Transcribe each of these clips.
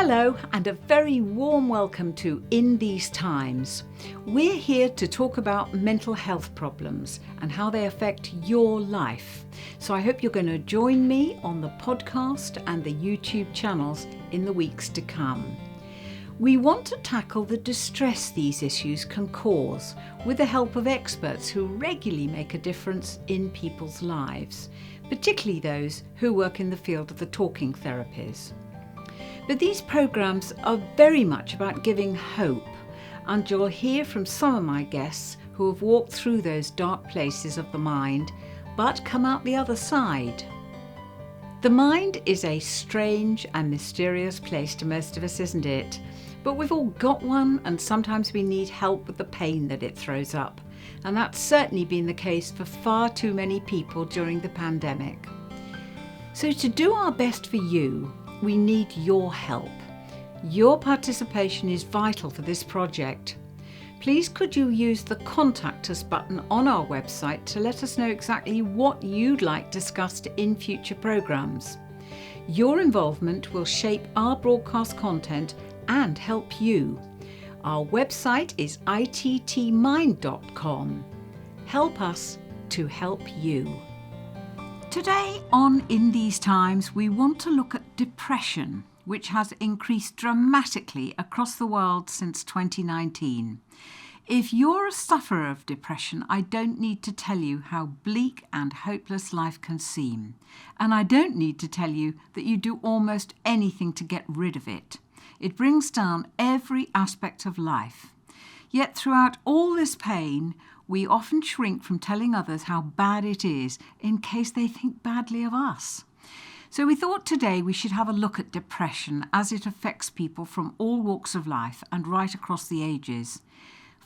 Hello and a very warm welcome to In These Times. We're here to talk about mental health problems and how they affect your life. So I hope you're going to join me on the podcast and the YouTube channels in the weeks to come. We want to tackle the distress these issues can cause with the help of experts who regularly make a difference in people's lives, particularly those who work in the field of the talking therapies. But these programmes are very much about giving hope, and you'll hear from some of my guests who have walked through those dark places of the mind, but come out the other side. The mind is a strange and mysterious place to most of us, isn't it? But we've all got one, and sometimes we need help with the pain that it throws up. And that's certainly been the case for far too many people during the pandemic. So to do our best for you, we need your help. Your participation is vital for this project. Please could you use the Contact Us button on our website to let us know exactly what you'd like discussed in future programmes. Your involvement will shape our broadcast content and help you. Our website is ittmind.com. Help us to help you. Today on In These Times, we want to look at depression, which has increased dramatically across the world since 2019. If you're a sufferer of depression, I don't need to tell you how bleak and hopeless life can seem. And I don't need to tell you that you do almost anything to get rid of it. It brings down every aspect of life. Yet throughout all this pain, we often shrink from telling others how bad it is in case they think badly of us. So we thought today we should have a look at depression as it affects people from all walks of life and right across the ages.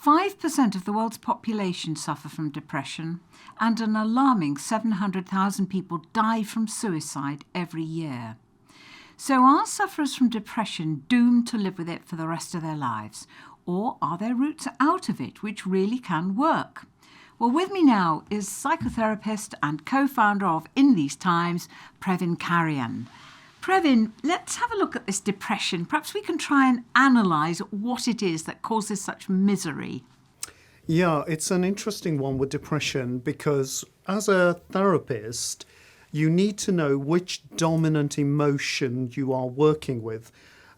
5% of the world's population suffer from depression, and an alarming 700,000 people die from suicide every year. So are sufferers from depression doomed to live with it for the rest of their lives? Or are there routes out of it which really can work? Well, with me now is psychotherapist and co-founder of In These Times, Previn Karian. Previn, let's have a look at this depression. Perhaps we can try and analyse what it is that causes such misery. Yeah, it's an interesting one with depression because as a therapist, you need to know which dominant emotion you are working with.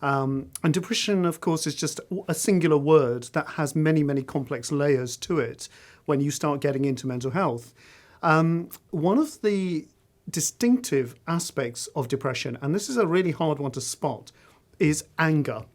And depression, of course, is just a singular word that has many, many complex layers to it when you start getting into mental health. One of the distinctive aspects of depression, and this is a really hard one to spot, is anger.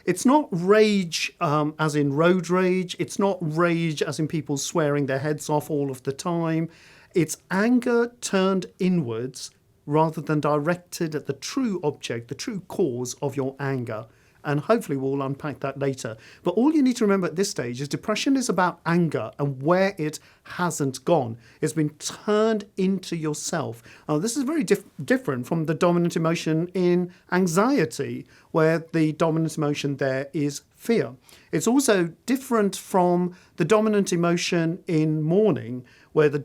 It's not rage as in road rage. It's not rage as in people swearing their heads off all of the time. It's anger turned inwards rather than directed at the true object, the true cause of your anger. And hopefully we'll unpack that later. But all you need to remember at this stage is depression is about anger and where it hasn't gone. It's been turned into yourself. This is very different from the dominant emotion in anxiety, where the dominant emotion there is fear. It's also different from the dominant emotion in mourning, where the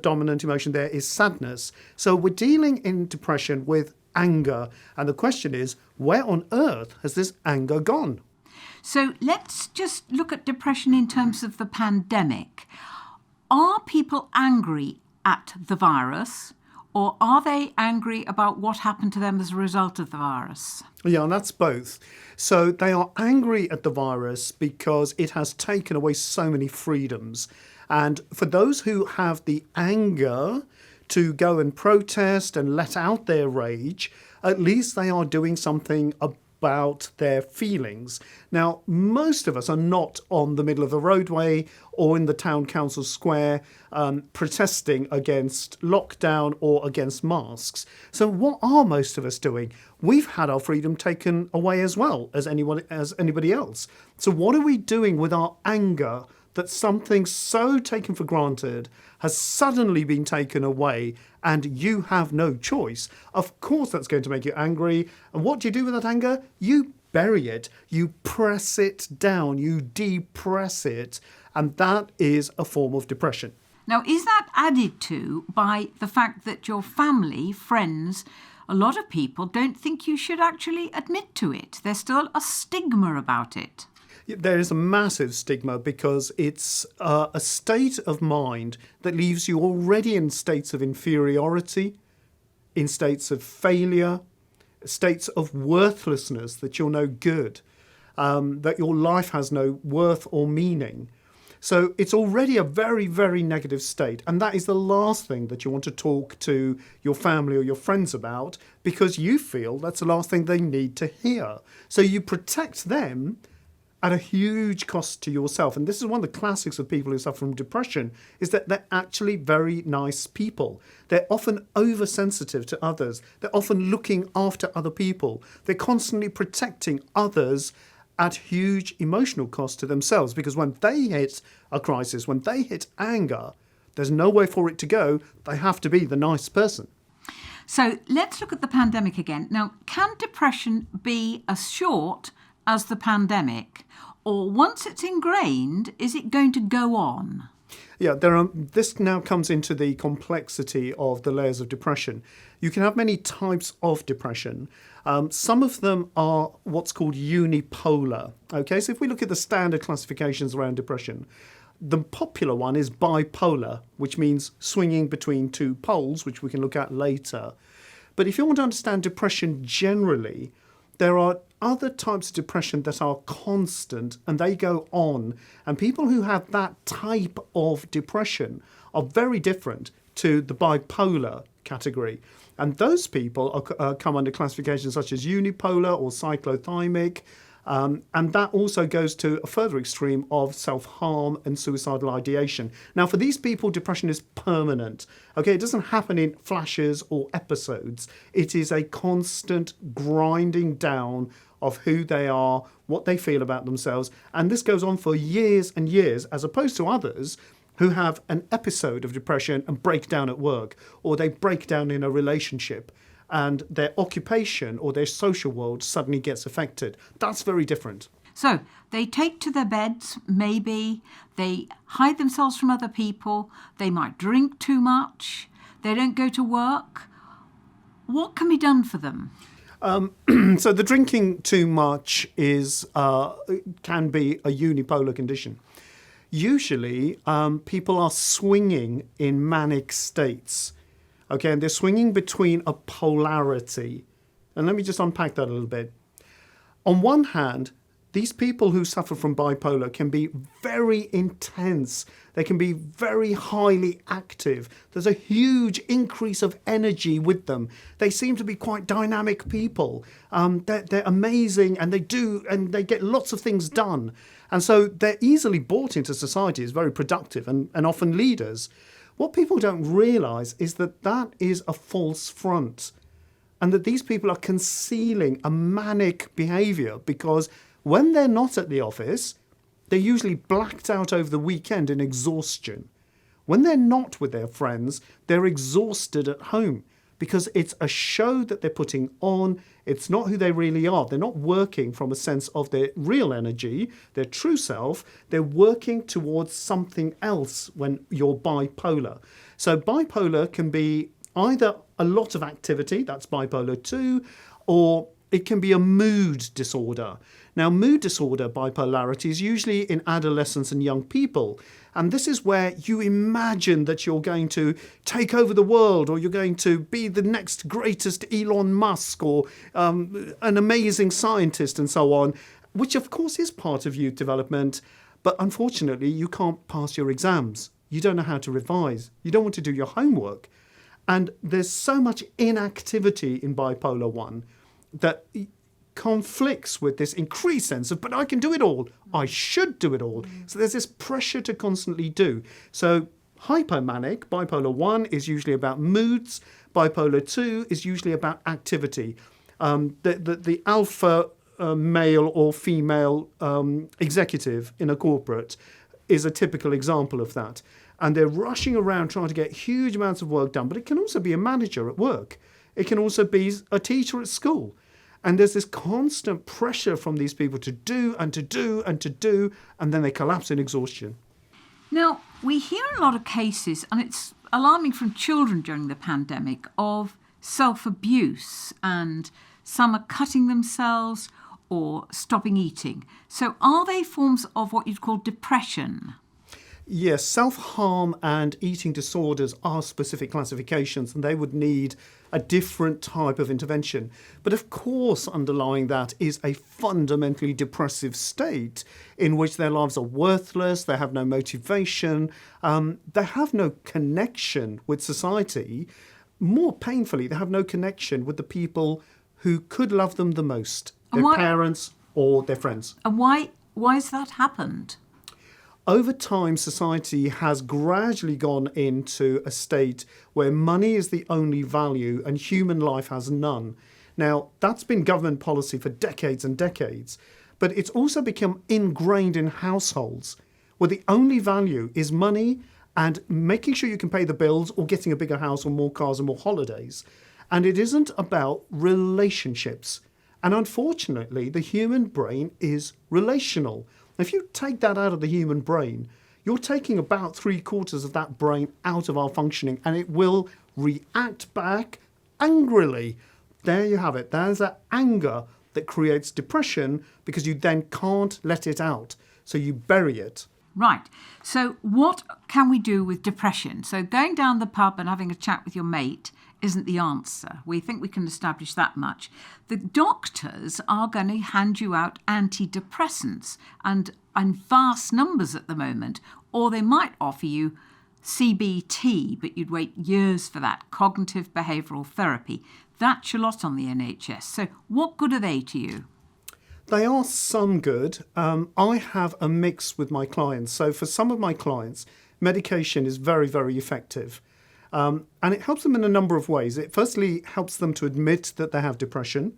dominant emotion there is sadness. So we're dealing in depression with anger. And the question is, where on earth has this anger gone? So let's just look at depression in terms of the pandemic. Are people angry at the virus, or are they angry about what happened to them as a result of the virus? Yeah, and that's both. So they are angry at the virus because it has taken away so many freedoms. And for those who have the anger to go and protest and let out their rage, at least they are doing something about their feelings. Now, most of us are not on the middle of the roadway or in the town council square protesting against lockdown or against masks. So what are most of us doing? We've had our freedom taken away as well as anybody else. So what are we doing with our anger that something so taken for granted has suddenly been taken away and you have no choice? Of course that's going to make you angry. And what do you do with that anger? You bury it. You press it down. You depress it. And that is a form of depression. Now, is that added to by the fact that your family, friends, a lot of people don't think you should actually admit to it. There's still a stigma about it. There is a massive stigma because it's a state of mind that leaves you already in states of inferiority, in states of failure, states of worthlessness, that you're no good, that your life has no worth or meaning. So it's already a very, very negative state. And that is the last thing that you want to talk to your family or your friends about, because you feel that's the last thing they need to hear. So you protect them at a huge cost to yourself. And this is one of the classics of people who suffer from depression, is that they're actually very nice people. They're often oversensitive to others. They're often looking after other people. They're constantly protecting others at huge emotional cost to themselves, because when they hit a crisis, when they hit anger, there's no way for it to go. They have to be the nice person. So let's look at the pandemic again. Now, can depression be as short as the pandemic, or once it's ingrained, is it going to go on? Yeah, this now comes into the complexity of the layers of depression. You can have many types of depression. Some of them are what's called unipolar. Okay, so if we look at the standard classifications around depression, the popular one is bipolar, which means swinging between two poles, which we can look at later. But if you want to understand depression generally, there are other types of depression that are constant and they go on. And people who have that type of depression are very different to the bipolar category. And those people come under classifications such as unipolar or cyclothymic. And that also goes to a further extreme of self-harm and suicidal ideation. Now, for these people, depression is permanent. Okay, it doesn't happen in flashes or episodes. It is a constant grinding down of who they are, what they feel about themselves. And this goes on for years and years, as opposed to others who have an episode of depression and break down at work, or they break down in a relationship, and their occupation or their social world suddenly gets affected. That's very different. So they take to their beds, maybe, they hide themselves from other people, they might drink too much, they don't go to work. What can be done for them? So the drinking too much can be a unipolar condition. Usually people are swinging in manic states. Okay, and they're swinging between a polarity. And let me just unpack that a little bit. On one hand, these people who suffer from bipolar can be very intense. They can be very highly active. There's a huge increase of energy with them. They seem to be quite dynamic people. They're amazing, and they get lots of things done. And so they're easily brought into society as very productive and often leaders. What people don't realise is that that is a false front, and that these people are concealing a manic behaviour, because when they're not at the office, they're usually blacked out over the weekend in exhaustion. When they're not with their friends, they're exhausted at home, because it's a show that they're putting on. It's not who they really are. They're not working from a sense of their real energy, their true self. They're working towards something else when you're bipolar. So bipolar can be either a lot of activity, that's bipolar 2, or it can be a mood disorder. Now, mood disorder bipolarity is usually in adolescents and young people. And this is where you imagine that you're going to take over the world, or you're going to be the next greatest Elon Musk, or an amazing scientist and so on, which of course is part of youth development. But unfortunately, you can't pass your exams. You don't know how to revise. You don't want to do your homework. And there's so much inactivity in bipolar 1 that conflicts with this increased sense of, but I can do it all. I should do it all. So there's this pressure to constantly do. So hypomanic, bipolar 1, is usually about moods. Bipolar 2 is usually about activity. The alpha male or female executive in a corporate is a typical example of that. And they're rushing around trying to get huge amounts of work done. But it can also be a manager at work. It can also be a teacher at school. And there's this constant pressure from these people to do and to do and to do, and then they collapse in exhaustion. Now, we hear a lot of cases, and it's alarming from children during the pandemic, of self-abuse, and some are cutting themselves or stopping eating. So are they forms of what you'd call depression? Yes, self-harm and eating disorders are specific classifications, and they would need a different type of intervention. But of course, underlying that is a fundamentally depressive state in which their lives are worthless, they have no motivation, they have no connection with society. More painfully, they have no connection with the people who could love them the most, their parents or their friends. And why has that happened? Over time, society has gradually gone into a state where money is the only value and human life has none. Now, that's been government policy for decades and decades, but it's also become ingrained in households where the only value is money and making sure you can pay the bills or getting a bigger house or more cars and more holidays. And it isn't about relationships. And unfortunately, the human brain is relational. If you take that out of the human brain, you're taking about 3/4 of that brain out of our functioning, and it will react back angrily. There you have it. There's that anger that creates depression because you then can't let it out. So you bury it. Right. So what can we do with depression? So going down the pub and having a chat with your mate isn't the answer. We think we can establish that much. The doctors are going to hand you out antidepressants and in vast numbers at the moment, or they might offer you CBT, but you'd wait years for that, cognitive behavioural therapy. That's your lot on the NHS. So what good are they to you? They are some good. I have a mix with my clients. So for some of my clients, medication is very, very effective. And it helps them in a number of ways. It firstly helps them to admit that they have depression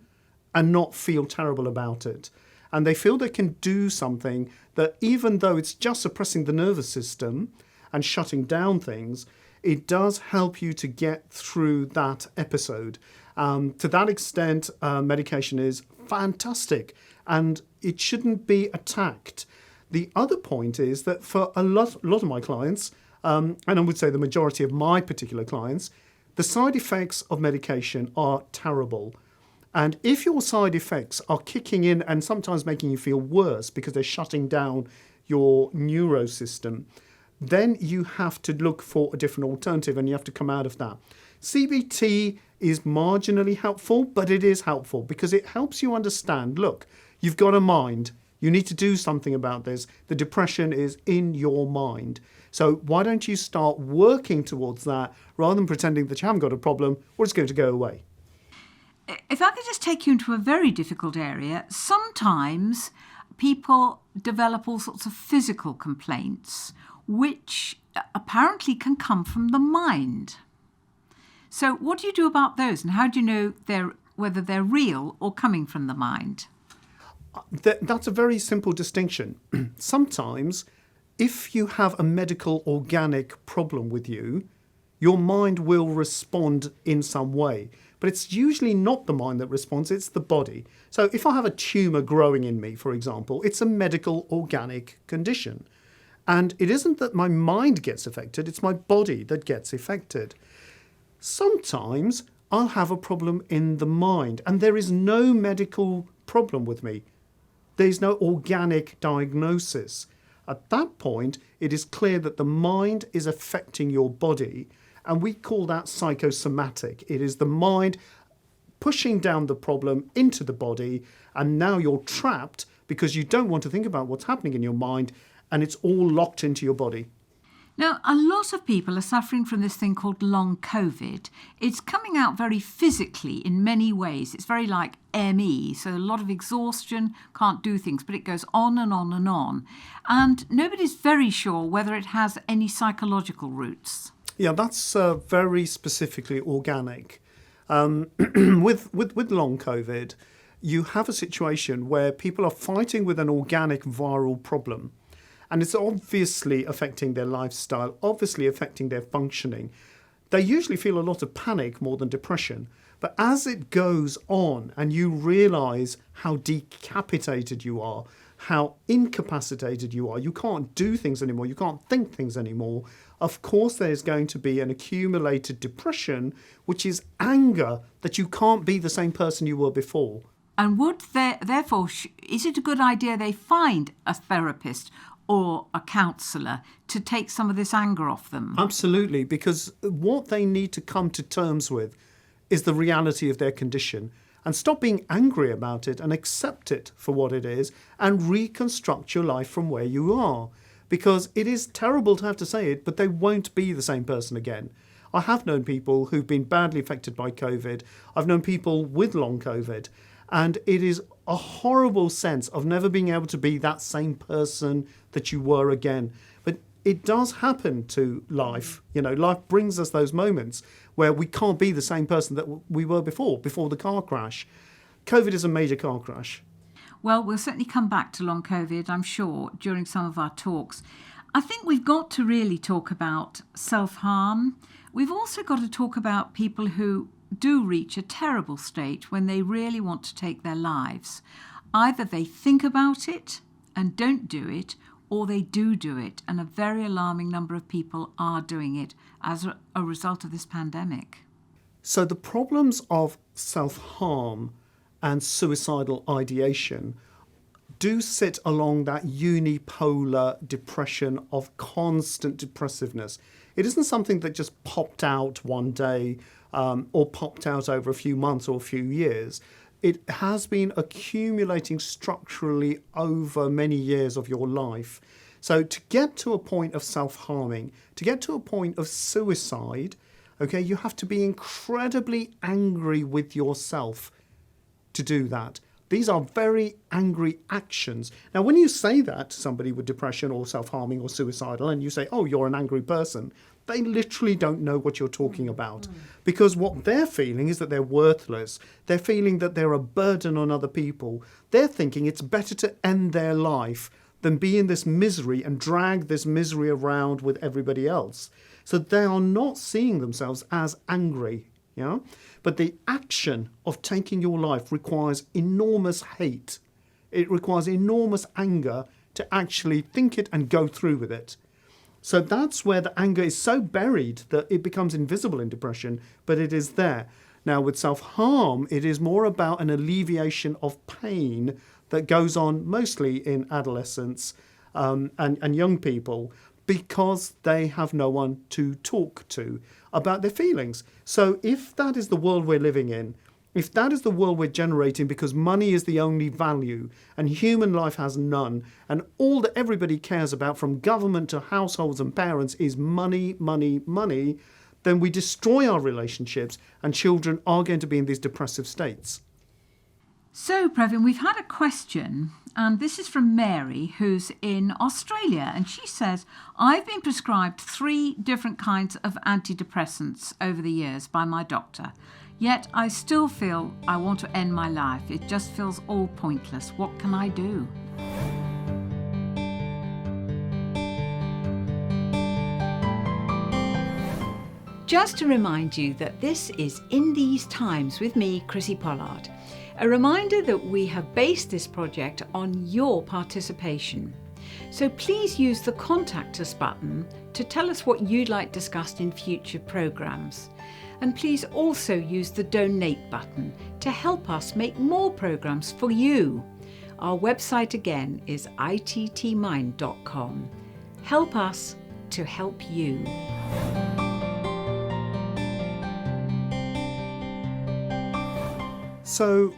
and not feel terrible about it. And they feel they can do something that, even though it's just suppressing the nervous system and shutting down things, it does help you to get through that episode. To that extent, medication is fantastic and it shouldn't be attacked. The other point is that for a lot of my clients, and I would say the majority of my particular clients, the side effects of medication are terrible. And if your side effects are kicking in and sometimes making you feel worse because they're shutting down your neurosystem, then you have to look for a different alternative and you have to come out of that. CBT is marginally helpful, but it is helpful because it helps you understand, look, you've got a mind. You need to do something about this. The depression is in your mind. So why don't you start working towards that rather than pretending that you haven't got a problem or it's going to go away? If I could just take you into a very difficult area, sometimes people develop all sorts of physical complaints, which apparently can come from the mind. So what do you do about those, and how do you know whether they're real or coming from the mind? That's a very simple distinction. Sometimes, if you have a medical organic problem with you, your mind will respond in some way. But it's usually not the mind that responds, it's the body. So if I have a tumour growing in me, for example, it's a medical organic condition. And it isn't that my mind gets affected, it's my body that gets affected. Sometimes I'll have a problem in the mind, and there is no medical problem with me. There's no organic diagnosis. At that point, it is clear that the mind is affecting your body, and we call that psychosomatic. It is the mind pushing down the problem into the body, and now you're trapped because you don't want to think about what's happening in your mind, and it's all locked into your body. Now, a lot of people are suffering from this thing called long COVID. It's coming out very physically in many ways. It's very like ME, so a lot of exhaustion, can't do things, but it goes on and on and on. And nobody's very sure whether it has any psychological roots. Yeah, that's very specifically organic. With long COVID, you have a situation where people are fighting with an organic viral problem. And it's obviously affecting their lifestyle, obviously affecting their functioning. They usually feel a lot of panic more than depression. But as it goes on and you realise how decapitated you are, how incapacitated you are. You can't do things anymore. You can't think things anymore. Of course, there's going to be an accumulated depression, which is anger that you can't be the same person you were before. And therefore, is it a good idea they find a therapist or a counsellor to take some of this anger off them? Absolutely, because what they need to come to terms with is the reality of their condition and stop being angry about it and accept it for what it is and reconstruct your life from where you are. Because it is terrible to have to say it, but they won't be the same person again. I have known people who've been badly affected by COVID. I've known people with long COVID. And it is a horrible sense of never being able to be that same person that you were again. But it does happen to life. You know, life brings us those moments where we can't be the same person that we were before the car crash. COVID is a major car crash. Well, we'll certainly come back to long COVID, I'm sure, during some of our talks. I think we've got to really talk about self-harm. We've also got to talk about people who do reach a terrible state when they really want to take their lives. Either they think about it and don't do it, or they do it, and a very alarming number of people are doing it as a result of this pandemic. So the problems of self-harm and suicidal ideation do sit along that unipolar depression of constant depressiveness. It isn't something that just popped out one day or popped out over a few months or a few years. It has been accumulating structurally over many years of your life. So to get to a point of self-harming, to get to a point of suicide, okay, you have to be incredibly angry with yourself to do that. These are very angry actions. Now, when you say that to somebody with depression or self-harming or suicidal, and you say, oh, you're an angry person, they literally don't know what you're talking about. Because what they're feeling is that they're worthless. They're feeling that they're a burden on other people. They're thinking it's better to end their life than be in this misery and drag this misery around with everybody else. So they are not seeing themselves as angry. Yeah? But the action of taking your life requires enormous hate. It requires enormous anger to actually think it and go through with it. So that's where the anger is so buried that it becomes invisible in depression, but it is there. Now, with self-harm, it is more about an alleviation of pain that goes on mostly in adolescents and young people, because they have no one to talk to about their feelings. So if that is the world we're living in, if that is the world we're generating because money is the only value and human life has none, and all that everybody cares about from government to households and parents is money, money, money, then we destroy our relationships and children are going to be in these depressive states. So, Previn, we've had a question, and this is from Mary, who's in Australia, and she says, I've been prescribed 3 different kinds of antidepressants over the years by my doctor, yet I still feel I want to end my life. It just feels all pointless. What can I do? Just to remind you that this is In These Times with me, Chrissy Pollard. A reminder that we have based this project on your participation. So please use the Contact Us button to tell us what you'd like discussed in future programmes. And please also use the Donate button to help us make more programmes for you. Our website again is ittmind.com. Help us to help you. So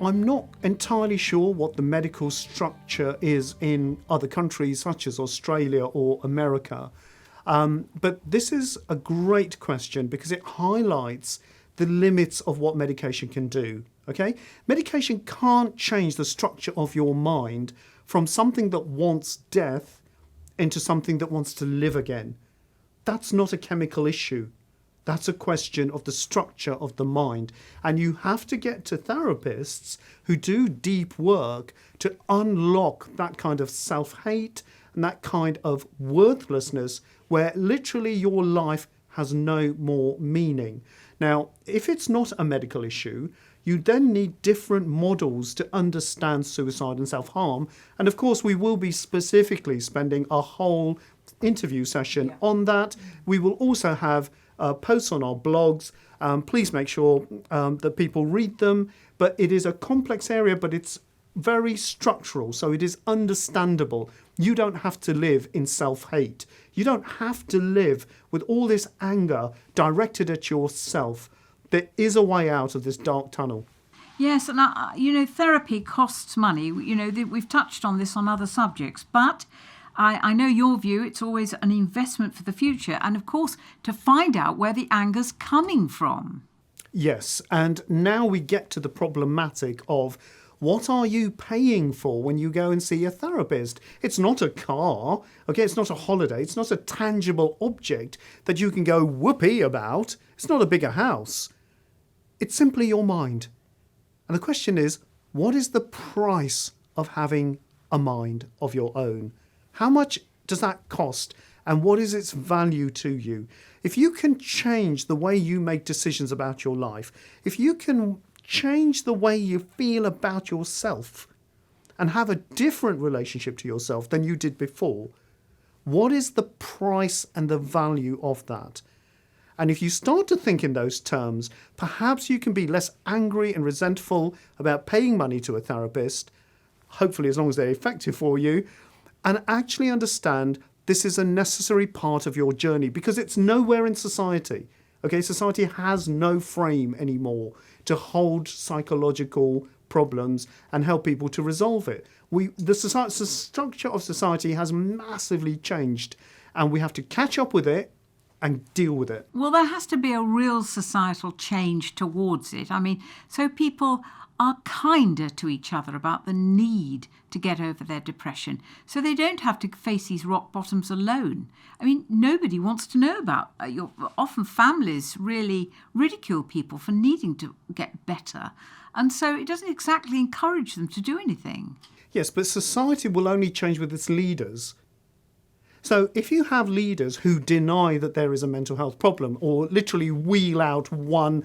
I'm not entirely sure what the medical structure is in other countries such as Australia or America. But this is a great question because it highlights the limits of what medication can do. Okay? Medication can't change the structure of your mind from something that wants death into something that wants to live again. That's not a chemical issue. That's a question of the structure of the mind. And you have to get to therapists who do deep work to unlock that kind of self-hate and that kind of worthlessness where literally your life has no more meaning. Now, if it's not a medical issue, You then need different models to understand suicide and self-harm. And of course, we will be specifically spending a whole interview session on that. We will also have posts on our blogs. Please make sure that people read them. But it is a complex area, but it's very structural, so it is understandable. You don't have to live in self-hate. You don't have to live with all this anger directed at yourself. There is a way out of this dark tunnel. Yes, and therapy costs money. We've touched on this on other subjects, but I know your view, it's always an investment for the future, and of course, to find out where the anger's coming from. Yes, and now we get to the problematic of what are you paying for when you go and see a therapist? It's not a car, okay? It's not a holiday. It's not a tangible object that you can go whoopee about. It's not a bigger house. It's simply your mind. And the question is, what is the price of having a mind of your own? How much does that cost? And what is its value to you? If you can change the way you make decisions about your life, if you can change the way you feel about yourself and have a different relationship to yourself than you did before, what is the price and the value of that? And if you start to think in those terms, perhaps you can be less angry and resentful about paying money to a therapist, hopefully as long as they're effective for you, and actually understand this is a necessary part of your journey because it's nowhere in society. Okay, society has no frame anymore to hold psychological problems and help people to resolve it. The structure of society has massively changed, and we have to catch up with it and deal with it. Well, there has to be a real societal change towards it. I mean, so people are kinder to each other about the need to get over their depression, so they don't have to face these rock bottoms alone. I mean, nobody wants to know about often families really ridicule people for needing to get better, and so it doesn't exactly encourage them to do anything. Yes, but society will only change with its leaders. So if you have leaders who deny that there is a mental health problem, or literally wheel out one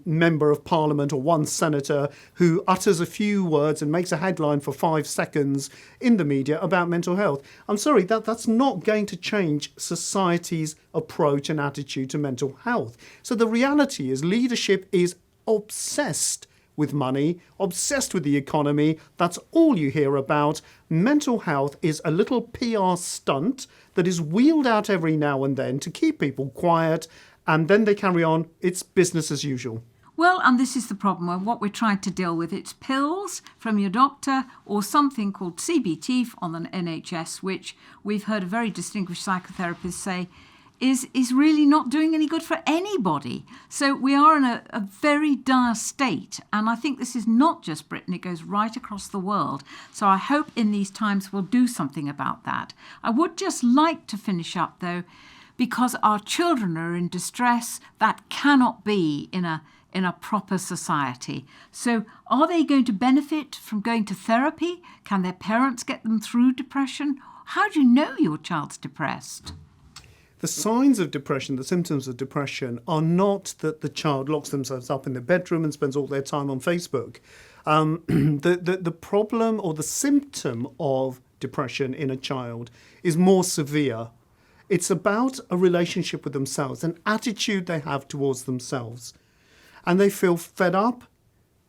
member of parliament or one senator who utters a few words and makes a headline for 5 seconds in the media about mental health, I'm sorry, that's not going to change society's approach and attitude to mental health. So the reality is leadership is obsessed with money, obsessed with the economy. That's all you hear about. Mental health is a little PR stunt that is wheeled out every now and then to keep people quiet, and then they carry on. It's business as usual. Well, and this is the problem. What we're trying to deal with, it's pills from your doctor or something called CBT on the NHS, which we've heard a very distinguished psychotherapist say is really not doing any good for anybody. So we are in a very dire state. And I think this is not just Britain, it goes right across the world. So I hope in these times we'll do something about that. I would just like to finish up, though, because our children are in distress. That cannot be in a proper society. So are they going to benefit from going to therapy? Can their parents get them through depression? How do you know your child's depressed? The signs of depression, the symptoms of depression, are not that the child locks themselves up in their bedroom and spends all their time on Facebook. The problem or the symptom of depression in a child is more severe. It's about a relationship with themselves, an attitude they have towards themselves. And they feel fed up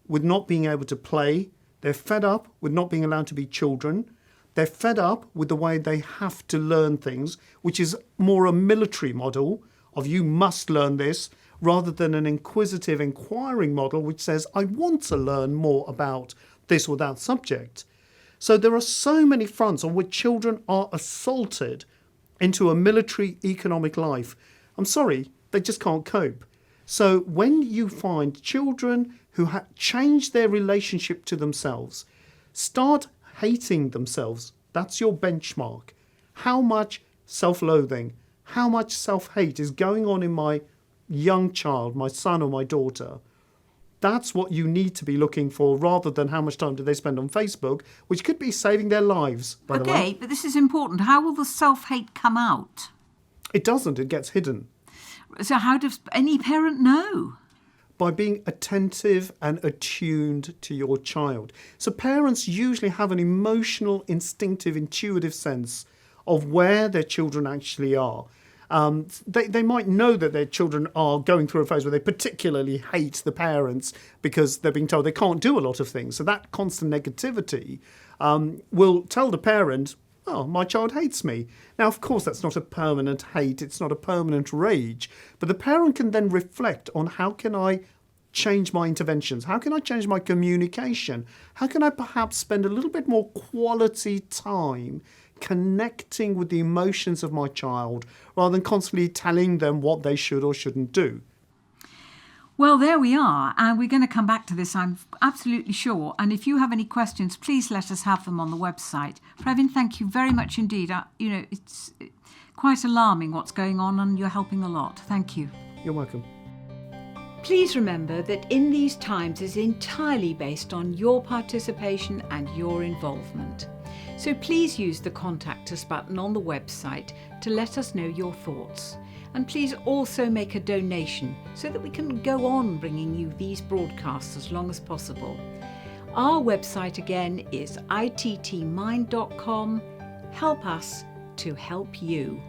with not being able to play. They're fed up with not being allowed to be children. They're fed up with the way they have to learn things, which is more a military model of you must learn this, rather than an inquisitive, inquiring model which says, I want to learn more about this or that subject. So there are so many fronts on which children are assaulted into a military economic life. I'm sorry, they just can't cope. So when you find children who change their relationship to themselves, start hating themselves, that's your benchmark. How much self-loathing, how much self-hate is going on in my young child, my son or my daughter? That's what you need to be looking for, rather than how much time do they spend on Facebook, which could be saving their lives, by the way. Okay, but this is important. How will the self-hate come out? It doesn't, it gets hidden. So how does any parent know? by being attentive and attuned to your child. So parents usually have an emotional, instinctive, intuitive sense of where their children actually are. They might know that their children are going through a phase where they particularly hate the parents because they're being told they can't do a lot of things. So that constant negativity will tell the parent, oh, my child hates me. Now, of course, that's not a permanent hate. It's not a permanent rage. But the parent can then reflect on how can I change my interventions? How can I change my communication? How can I perhaps spend a little bit more quality time connecting with the emotions of my child rather than constantly telling them what they should or shouldn't do? Well, there we are, and we're going to come back to this, I'm absolutely sure. And if you have any questions, please let us have them on the website. Previn, thank you very much indeed. It's quite alarming what's going on, and you're helping a lot. Thank you. You're welcome. Please remember that In These Times is entirely based on your participation and your involvement. So please use the Contact Us button on the website to let us know your thoughts. And please also make a donation so that we can go on bringing you these broadcasts as long as possible. Our website again is ittmind.com. Help us to help you.